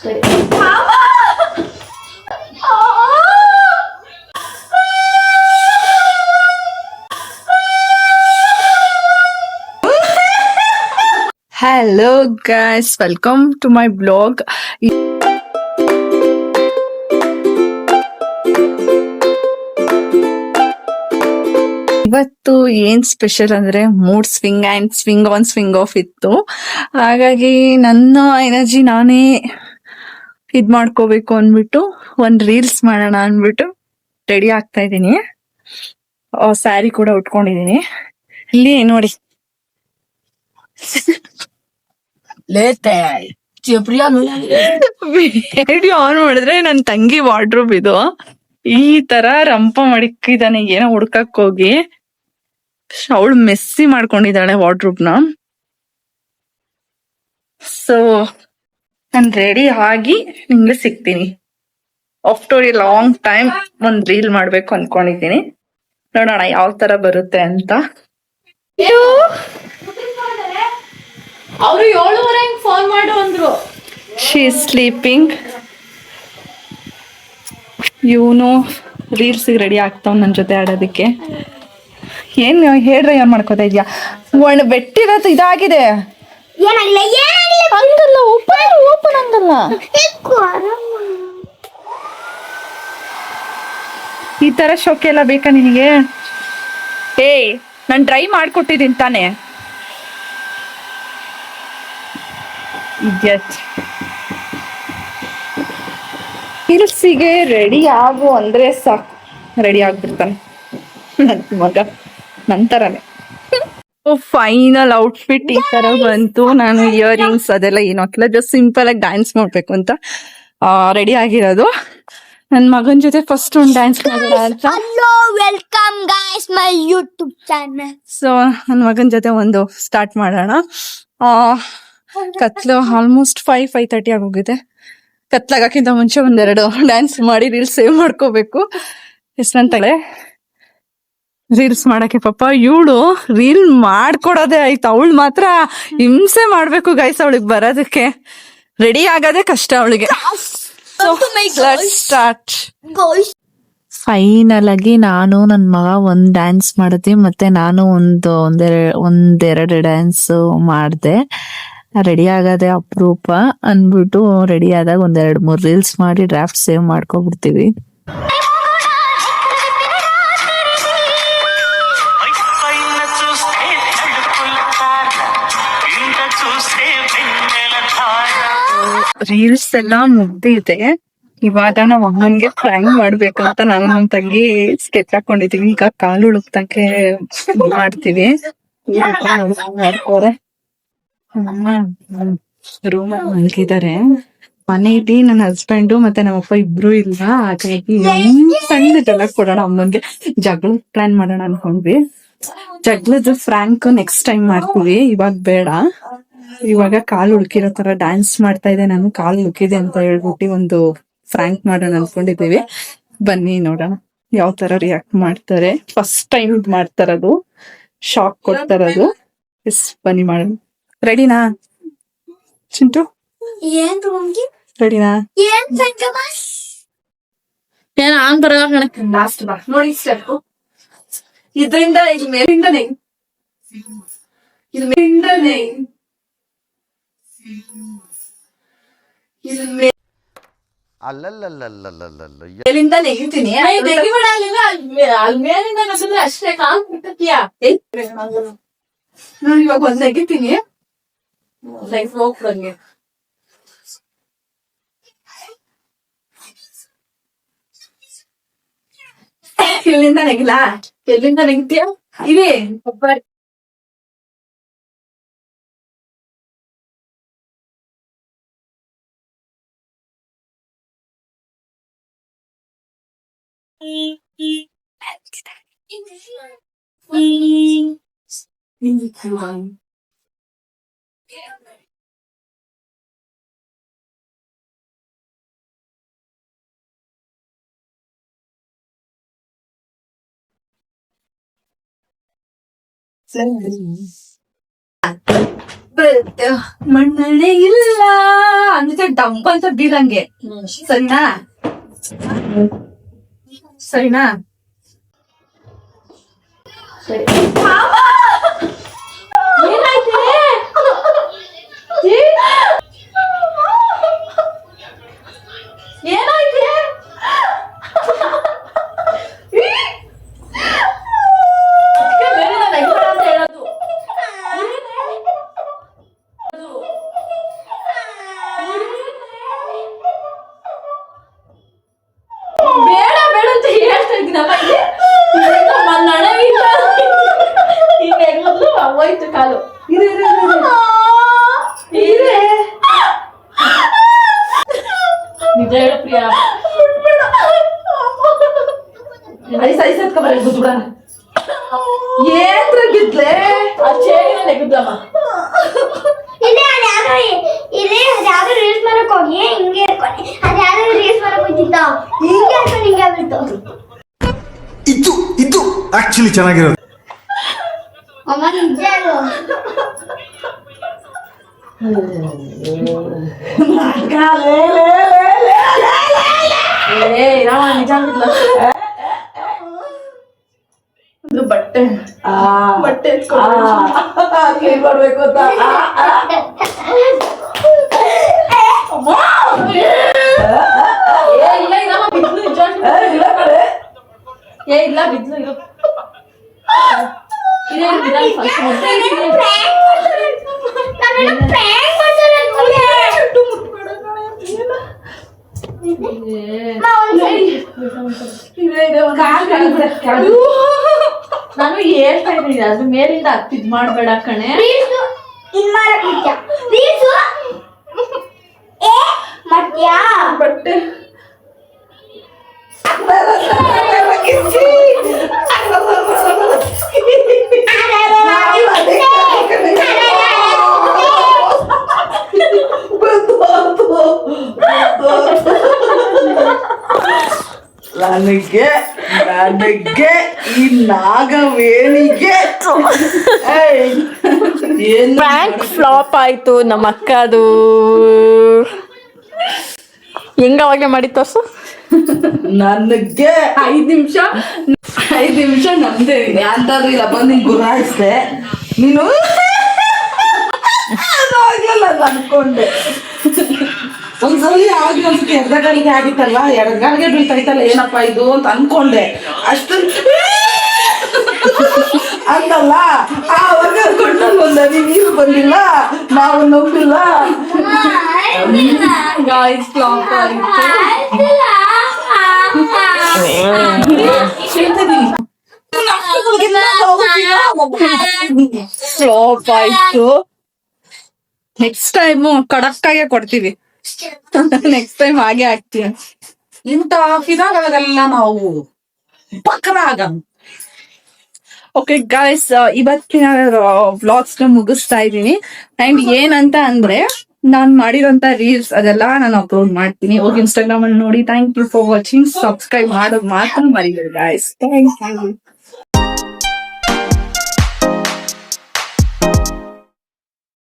Hello guys, welcome to my blog. ಇವತ್ತು ಏನ್ special ಅಂದ್ರೆ mood swing and swing on swing of ಇತ್ತು. ಹಾಗಾಗಿ ನನ್ನ ಎನರ್ಜಿ ನಾನೇ ಇದ್ ಮಾಡ್ಕೋಬೇಕು ಅಂದ್ಬಿಟ್ಟು ಒಂದ್ ರೀಲ್ಸ್ ಮಾಡೋಣ ಅಂದ್ಬಿಟ್ಟು ರೆಡಿ ಆಗ್ತಾ ಇದ್ದೀನಿ. ಸ್ಯಾರಿ ಕೂಡ ಉಟ್ಕೊಂಡಿದೀನಿ. ಇಲ್ಲಿ ನೋಡಿ ವಿಡಿಯೋ ಆನ್ ಮಾಡಿದ್ರೆ ನನ್ ತಂಗಿ ವಾರ್ಡ್ರೋಬ್ ಇದು. ಈ ತರ ರಂಪ ಮಡಿಕಿದಾನೆ ಏನೋ ಹುಡ್ಕಕ್ ಹೋಗಿ. ಅವಳು ಮೆಸ್ಸಿ ಮಾಡ್ಕೊಂಡಿದ್ದಾಳೆ ವಾರ್ಡ್ರೋಬ್ನ. ಸೊ ನಾನ್ ರೆಡಿ ಆಗಿ ನಿಮ್ಗೆ ಸಿಗ್ತೀನಿ. ಆಫ್ಟರ್ ಎ ಲಾಂಗ್ ಟೈಮ್ ಒಂದ್ ರೀಲ್ ಮಾಡ್ಬೇಕು ಅನ್ಕೊಂಡಿದ್ದೀನಿ. ನೋಡೋಣ ಯಾವ ತರ ಬರುತ್ತೆ ಅಂತ. ಅವರು 7:30 ಫೋನ್ ಮಾಡು ಅಂದ್ರು. She is sleeping. ಇವನು ರೀಲ್ಸ್ ರೆಡಿ ಆಗ್ತಾವ್ ನನ್ ಜೊತೆ ಆಡೋದಕ್ಕೆ. ಏನ್ ಹೇಳ್ರೆ ಏನ್ ಮಾಡ್ಕೋತಾ ಇದ್ಯಾ? ಒಣ ಬೆಟ್ಟಿರೋದು ಇದಾಗಿದೆ. ಹಂಗಲ್ಲ, ಓಪನ್ ಹಂಗಲ್ಲ. ಈ ತರ ಶೋಕೆ ಎಲ್ಲ ಬೇಕಾ ನಿನಗೆ? ಏಯ್, ನಾನ್ ಡ್ರೈ ಮಾಡ್ಕೊಟ್ಟಿದ್ದೀನಿ ತಾನೆ. ರೀಲ್ಸಿಗೆ ರೆಡಿ ಆಗು ಅಂದ್ರೆ ಸಾಕು, ರೆಡಿ ಆಗ್ಬಿಡ್ತಾನೆ ನನ್ ಮಗ, ನಂತರನೇ. ಫೈನಲ್ ಔಟ್ಫಿಟ್ ಈ ತರ ಬಂತು. ನಾನು ಇಯರಿಂಗ್ಸ್ ಅದೆಲ್ಲ ಏನು ಹಾಕಿಲ್ಲ, ಜಸ್ಟ್ ಸಿಂಪಲ್ ಆಗಿ ಡ್ಯಾನ್ಸ್ ಮಾಡ್ಬೇಕು ಅಂತ ರೆಡಿ ಆಗಿರೋದು. ನನ್ ಮಗನ್ ಜೊತೆ ಫಸ್ಟ್ ಒಂದು ಡ್ಯಾನ್ಸ್ ಮಾಡೋಣ ಅಂತ. Welcome guys my YouTube channel. So ನನ್ ಮಗನ್ ಜೊತೆ ಒಂದು ಸ್ಟಾರ್ಟ್ ಮಾಡೋಣ. ಕತ್ಲು ಆಲ್ಮೋಸ್ಟ್ 5:30 ಆಗೋಗಿದೆ. ಕತ್ಲಾಗಕ್ಕಿಂತ ಮುಂಚೆ ಒಂದೆರಡು ಡ್ಯಾನ್ಸ್ ಮಾಡಿ ರೀಲ್ಸ್ ಸೇವ್ ಮಾಡ್ಕೋಬೇಕು. ಎಷ್ಟಂತಳೆ ರೀಲ್ಸ್ ಮಾಡಕ್ಕೆ ಪಾಪ ಇವಳು ರೀಲ್ ಮಾಡ್ಕೊಡೋದೇ ಆಯ್ತು. ಅವಳು ಮಾತ್ರ ಹಿಂಸೆ ಮಾಡ್ಬೇಕು ಗೈಸ್ ಅವಳಿಗೆ ಬರೋದಕ್ಕೆ. ರೆಡಿ ಆಗೋದೇ ಕಷ್ಟ ಅವಳಿಗೆ. ಸ್ಟಾರ್ಟ್. ಫೈನಲ್ ಆಗಿ ನಾನು ನನ್ ಮಗ ಒಂದ್ ಡ್ಯಾನ್ಸ್ ಮಾಡಿದ್ವಿ, ಮತ್ತೆ ನಾನು ಒಂದೆರಡು ಡ್ಯಾನ್ಸ್ ಮಾಡ್ದೆ. ರೆಡಿ ಆಗದೆ ಅಪರೂಪ ಅನ್ಬಿಟ್ಟು ರೆಡಿ ಆದಾಗ 1-2-3 ರೀಲ್ಸ್ ಮಾಡಿ ಡ್ರಾಫ್ಟ್ ಸೇವ್ ಮಾಡ್ಕೊಬಿಡ್ತೀವಿ. ರೀಲ್ಸ್ ಎಲ್ಲ ಮುಗ್ದಿದೆ. ಇವಾಗ ನಾವ್ ಅಮ್ಮನ್ಗೆ ಫ್ರಾಂಕ್ ಮಾಡ್ಬೇಕಂತ ನಾನು ನಮ್ ತಂಗಿ ಸ್ಕೆಚ್ ಹಾಕೊಂಡಿದೀವಿ. ಈಗ ಕಾಲು ಉಳುಕ್ತಂಕೆ ಮಾಡ್ತೀವಿ. ಮಾಡ್ಕೋರೆ ರೂಮ್ ಮಲ್ಗಿದ್ದಾರೆ. ಮನೇಲಿ ನನ್ನ ಹಸ್ಬೆಂಡ್ ಮತ್ತೆ ನಮ್ಮಪ್ಪ ಇಬ್ರು ಇಲ್ಲ. ಹಾಗಾಗಿ ಸಣ್ಣ ಜಗಳ ಕೊಡೋಣ ಅಮ್ಮನ್ಗೆ. ಜಗಳ ಪ್ಲಾನ್ ಮಾಡೋಣ ಅನ್ಕೊಂಡ್ವಿ. ಜಗಳದ ಫ್ರಾಂಕ್ ನೆಕ್ಸ್ಟ್ ಟೈಮ್ ಮಾಡ್ತೀವಿ, ಇವಾಗ ಬೇಡ. ಇವಾಗ ಕಾಲು ಉಳ್ಕಿರೋ ತರ ಡ್ಯಾನ್ಸ್ ಮಾಡ್ತಾ ಇದೆ. ನಾನು ಕಾಲು ಉಳ್ಕಿದೆ ಅಂತ ಹೇಳ್ಬಿಟ್ಟು ಒಂದು ಫ್ರಾಂಕ್ ಮಾಡೋಣ ಅನ್ಕೊಂಡಿದ್ದೀವಿ. ಬನ್ನಿ ನೋಡೋಣ ಯಾವ ತರ ರಿಯಾಕ್ಟ್ ಮಾಡ್ತಾರೆ. ಫಸ್ಟ್ ಟೈಮ್ ಇದ್ ಮಾಡ್ತಾರದು, ಶಾಕ್ ಕೊಡ್ತಾರದು. ಎಸ್, ಬನ್ನಿ ಮಾಡೋಣ. ರೆಡಿನಾ ಚಿಂಟು? ಏನ್ ರೂಮ್ಗೆ ರೆಡಿನಾ? ಏನ್ ಆನ್ ಬರ ಲಾಸ್ಟ್ ಬಾ ನೋಡಿ ಸ್ಟೆಪ್. ಇದರಿಂದ ಇದು ಮೇಲಿಂದನೇ, ಇದು ಮೇಲಿಂದನೇ, ಇದು ಮೇಲಿಂದ ನೆಗಿತೀನಿ. ಅಲ್ಲಿ ಮೇಲಿಂದ ನಸಿದ್ರೆ ಅಷ್ಟೇ ಕಾಲ್ ಬಿಟ್ಟತಿಯಾ. ನಾನು ಇವಾಗ ಒಂದ್ ನೆಗಿತೀನಿ. ಲೈಫ್ ಹೋಗ್ದಂಗೆ ಇಲ್ಲಿಂದ ನೆಗಿಲ್ಲ. ಎಲ್ಲಿಂದ ನೆಗಿತೀಯ? ಇವೆ ಒಬ್ಬರಿ ಮಣ್ಣೆ ಇಲ್ಲ ಅಂದ್ರೆ ಡಂಪ್ ಅಂತ ಬೀಳಂಗೆ. ಸರಿನಾ ಸರಿನಾ? ಬೇಡ ಬೇಡ ಅಂತ ಹೇಳ್ತಾ ಇದ್ದೀನಮ್ಮ. ಈಗ ಹೆಣ್ಮಕ್ಳು ಹೋಯ್ತು ಕಾಲು. ನಿಜ ಹೇಳು ಪ್ರಿಯಾ. ಐಸತ್ಕೊಂಬರ ಗುದ್ಬಿಡ. ಏನ್ರ ಗಿದ್ಲೆ ಆ ಚೇರಿನ ಗುದ್ದಮ್ಮ. ಅದ್ಯಾವ್ದು ರೀಲ್ಸ್ ಮಾಡಕ್ ಹೋಗಿ ಹಿಂಗೆ ಇರ್ಕೊಂಡು ಅದ್ಯಾವ್ದು ರೀಲ್ಸ್ ಮಾಡಕ್ ಹೋಗಿದ್ದ ಹಿಂಗೆ ಹಾಕೊಂಡು ಹಿಂಗೆ ಆಗ್ಬಿಡ್ತು. ಇದು ಆಕ್ಚುಲಿ ಚೆನ್ನಾಗಿರೋದು. ಅಮ್ಮ ನಿಜ ಅದು. ನಿಜ ಅಂದಿದ್ಲ. ಇದು ಬಟ್ಟೆ ಬಟ್ಟೆ ಕ್ಲೀನ್ ಮಾಡ್ಬೇಕು ಅಂತ. ಇಲ್ಲ ಇರಮ್ಮ ಬಿದ್ಲು ನಿಜ. ಇಲ್ಲ ಬಿದ್ಲು ಇರು. ನಾನು ಹೇಳ್ತಾ ಇದ್ದೀನಿ ಅದ್ರ ಮೇಲಿಂದ ಹತ್ತಿದ್ ಮಾಡ್ಬೇಡ ಕಣೆ. ಬಟ್ಟೆ ನನಗೆ ಈ ನಾಗವೇಣಿಗೆ ಪ್ರ್ಯಾಂಕ್ ಫ್ಲಾಪ್ ಆಯ್ತು ನಮ್ಮ ಅಕ್ಕದು. ಹೆಂಗ ಅವಾಗ್ಲೇ ಮಾಡಿ ತೋರ್ಸು. ನನಗೆ 5 ನಿಮಿಷ ನಮ್ದೇ ಅಂತಂದ್ರೆ ಇಲ್ಲ ಬಂದು ಗುರಾಯಿಸ್ದೆ ನೀನು ಆಗ್ಲಿಲ್ಲ ಅನ್ಕೊಂಡೆ. ಒಂದ್ಸಲಿ ಆಗಿ ಒಂದ್ಸತಿ ಎಡಗಡೆಗೆ ಆಗಿತ್ತಲ್ಲ, ಎಡಗಡೆಗೆ ಬೀಳ್ತಾಯ್ತಲ್ಲ, ಏನಪ್ಪ ಇದು ಅಂತ ಅನ್ಕೊಂಡೆ. ಅಷ್ಟೊಂದು ಅಂತಲ್ಲ ಆವಾಗ ಅನ್ಕೊಂಡು ಬಂದ ನೀವು ಬಂದಿಲ್ಲ, ನಾವು ನಂಬಿಲ್ಲ. ಗಾಯ್ಸ್ ಫ್ಲಾಪ್ ಆಯ್ತು. ಫ್ಲಾಪ್ ಆಯ್ತು. ನೆಕ್ಸ್ಟ್ ಟೈಮ್ ಖಡಕ್ ಆಗಿ ಕೊಡ್ತೀವಿ. ನೆಕ್ಸ್ಟ್ ಟೈಮ್ ಹಾಗೆ ಆಗ್ತೀವಿ. ಇಂಥ ಫಿದಾಗಳೆಲ್ಲ ನಾವು ಪಕ್ಕನಾಗ. ಓಕೆ ಗಾಯ್ಸ್, ಇವತ್ತಿನ ವ್ಲಾಗ್ಸ್ ನ ಮುಗಿಸ್ತಾ ಇದೀನಿ. ಅಂಡ್ ಏನಂತ ಅಂದ್ರೆ ನಾನ್ ಮಾಡಿರೋಂತ ರೀಲ್ಸ್ ಅದೆಲ್ಲ ನಾನು ಅಪ್ಲೋಡ್ ಮಾಡ್ತೀನಿ. ಹೋಗಿ ಇನ್ಸ್ಟಾಗ್ರಾಮ್ ಅಲ್ಲಿ ನೋಡಿ. Thank you for watching. Subscribe ಮಾಡೋದು ಮಾತ್ರ ಮರಿಬೇಡಿ ಗಾಯ್ಸ್. Thank you.